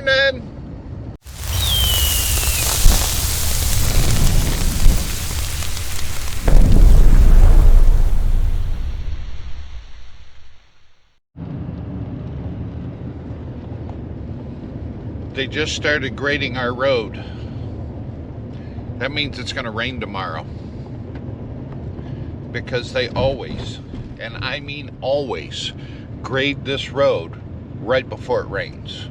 morning. They just started grading our road. That means it's going to rain tomorrow. Because they always, and I mean always, grade this road right before it rains.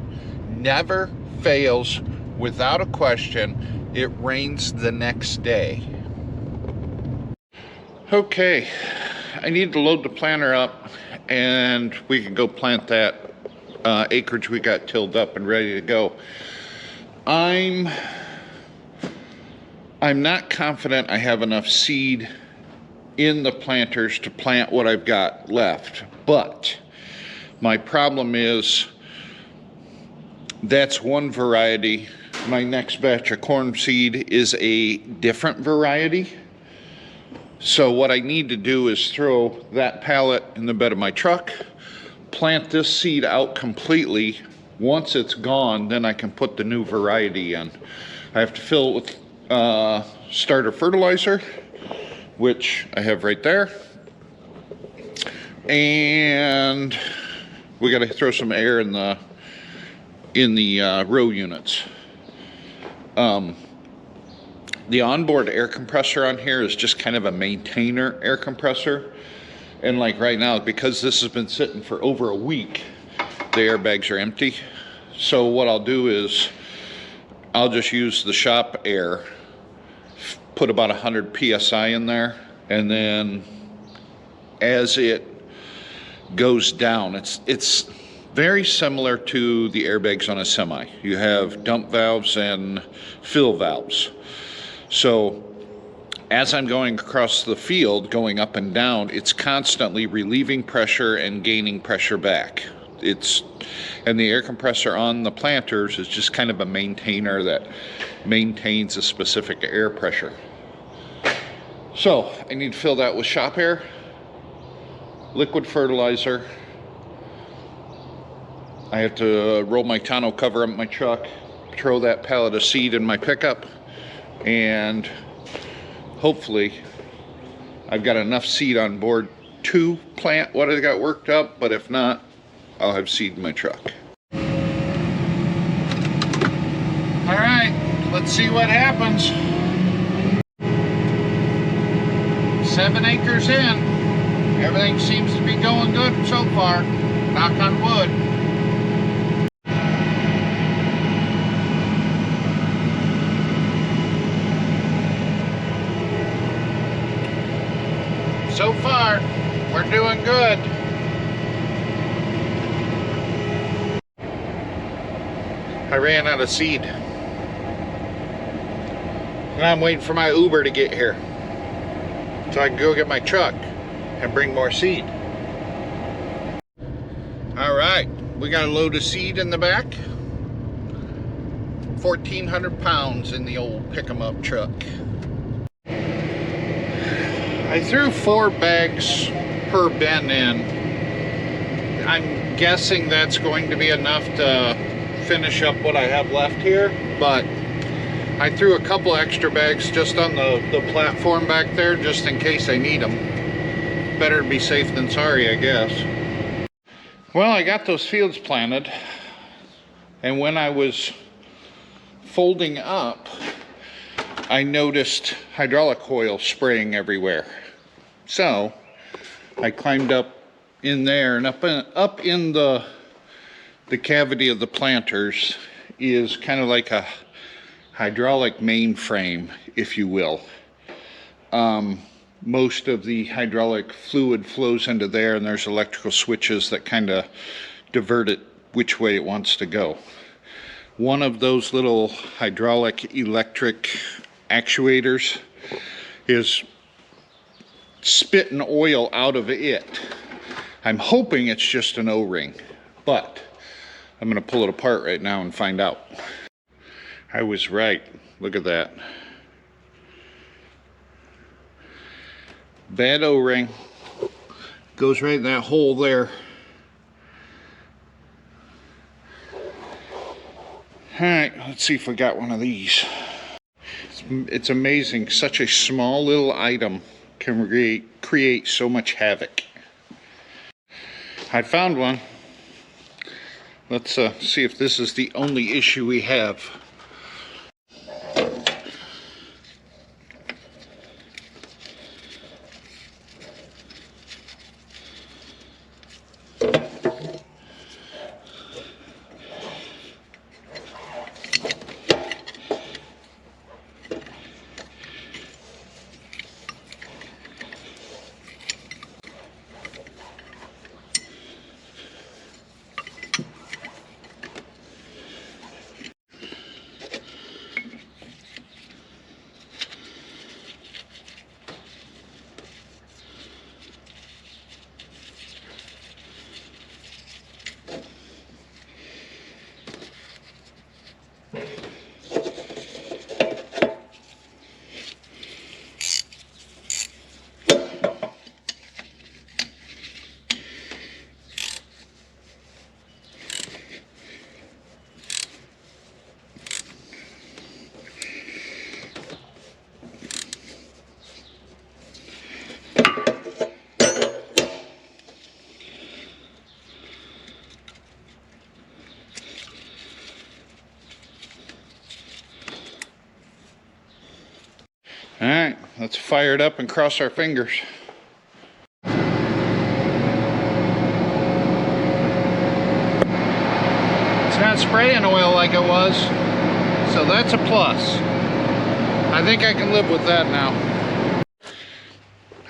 Never fails, without a question, it rains the next day. Okay, I need to load the planter up and we can go plant that acreage we got tilled up and ready to go. I'm not confident I have enough seed in the planters to plant what I've got left, but my problem is that's one variety. My next batch of corn seed is a different variety. So what I need to do is throw that pallet in the bed of my truck, plant this seed out completely. Once it's gone, then I can put the new variety in. I have to fill it with starter fertilizer, which I have right there. And we got to throw some air in the row units. The onboard air compressor on here is just kind of a maintainer air compressor. And like right now, because this has been sitting for over a week, the airbags are empty. So what I'll do is I'll just use the shop air, put about 100 PSI in there, and then as it goes down, it's very similar to the airbags on a semi. You have dump valves and fill valves. So as I'm going across the field, going up and down, it's constantly relieving pressure and gaining pressure back. And the air compressor on the planters is just kind of a maintainer that maintains a specific air pressure. So I need to fill that with shop air, liquid fertilizer. I have to roll my tonneau cover up my truck, throw that pallet of seed in my pickup, and hopefully I've got enough seed on board to plant what I got worked up, but if not, I'll have seed in my truck. All right, let's see what happens. 7 acres in. Everything seems to be going good so far. Knock on wood. So far, we're doing good. I ran out of seed. And I'm waiting for my Uber to get here, so I can go get my truck and bring more seed. All right, we got a load of seed in the back. 1,400 pounds in the old pick-em-up truck. I threw 4 bags per bin in. I'm guessing that's going to be enough to finish up what I have left here, but I threw a couple extra bags just on the platform back there, just in case I need them. Better to be safe than sorry, I guess. Well, I got those fields planted, and when I was folding up, I noticed hydraulic oil spraying everywhere. So I climbed up in there, and up in the cavity of the planters is kind of like a hydraulic mainframe, if you will. Most of the hydraulic fluid flows into there, and there's electrical switches that kind of divert it which way it wants to go. One of those little hydraulic electric actuators is spitting oil out of it. I'm hoping it's just an O-ring, but I'm going to pull it apart right now and find out. I was right. Look at that. Bad O-ring. Goes right in that hole there. Alright, let's see if we got one of these. It's amazing, such a small little item can create so much havoc. I found one. Let's see if this is the only issue we have. Alright, let's fire it up and cross our fingers. It's not spraying oil like it was, so that's a plus. I think I can live with that now.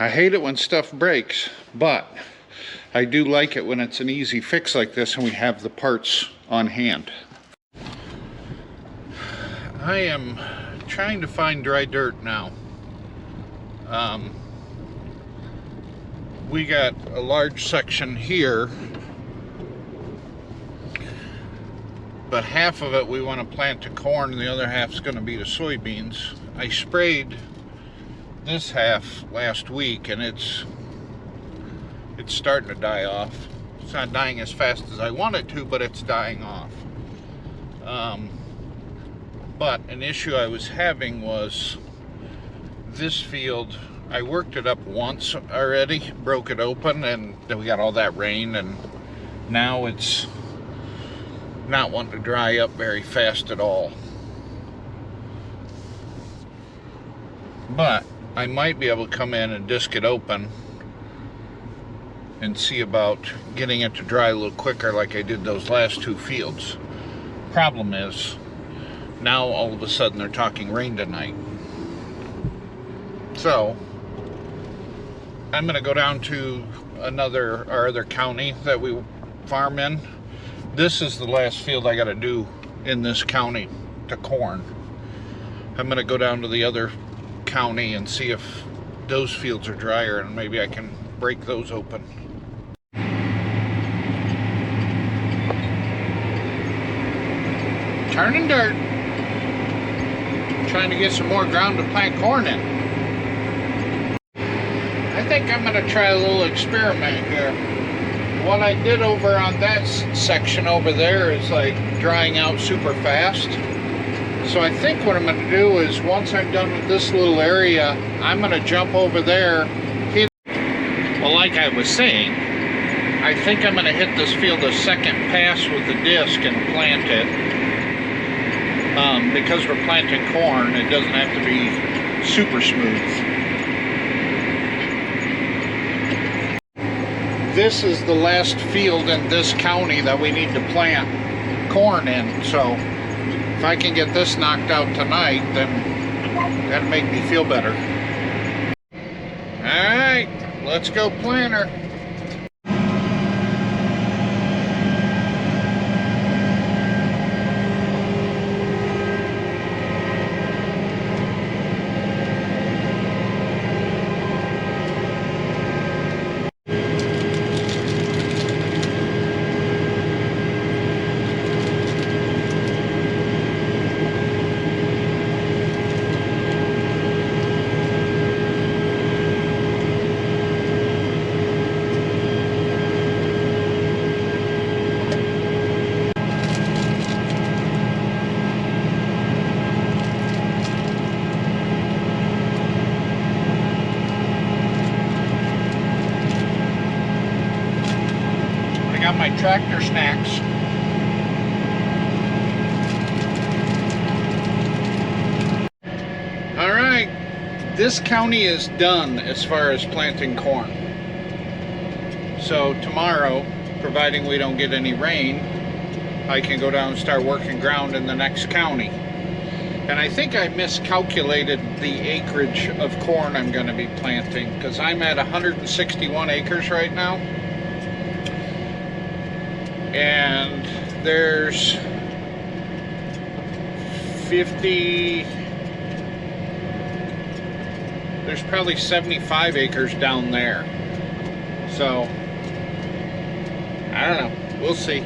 I hate it when stuff breaks, but I do like it when it's an easy fix like this and we have the parts on hand. I am trying to find dry dirt now. We got a large section here, but half of it we want to plant to corn and the other half is going to be to soybeans. I sprayed this half last week and it's starting to die off. It's not dying as fast as I want it to, but it's dying off. But an issue I was having was this field, I worked it up once already, broke it open, and then we got all that rain, and now it's not wanting to dry up very fast at all. But I might be able to come in and disc it open and see about getting it to dry a little quicker like I did those last two fields. Problem is, now all of a sudden they're talking rain tonight. So I'm going to go down to our other county that we farm in. This is the last field I got to do in this county to corn. I'm going to go down to the other county and see if those fields are drier and maybe I can break those open. Turning dirt. Trying to get some more ground to plant corn in. I think I'm going to try a little experiment here. What I did over on that section over there is like drying out super fast. So I think what I'm going to do is once I'm done with this little area, I'm going to jump over there. Well, like I was saying, I think I'm going to hit this field a second pass with the disc and plant it. Because we're planting corn, it doesn't have to be super smooth. This is the last field in this county that we need to plant corn in, so if I can get this knocked out tonight, then that'll make me feel better. Alright, let's go planter. tractor snacks. All right, this county is done as far as planting corn. So tomorrow, providing we don't get any rain, I can go down and start working ground in the next county. And I think I miscalculated the acreage of corn I'm going to be planting, because I'm at 161 acres right now. And there's 50, there's probably 75 acres down there. So, I don't know, we'll see.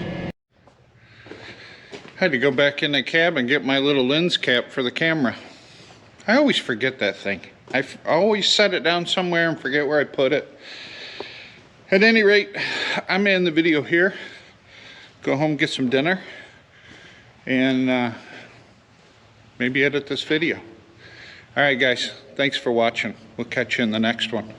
Had to go back in the cab and get my little lens cap for the camera. I always forget that thing. I always set it down somewhere and forget where I put it. At any rate, I'm gonna end the video here. Go home, get some dinner, and maybe edit this video. All right, guys, thanks for watching. We'll catch you in the next one.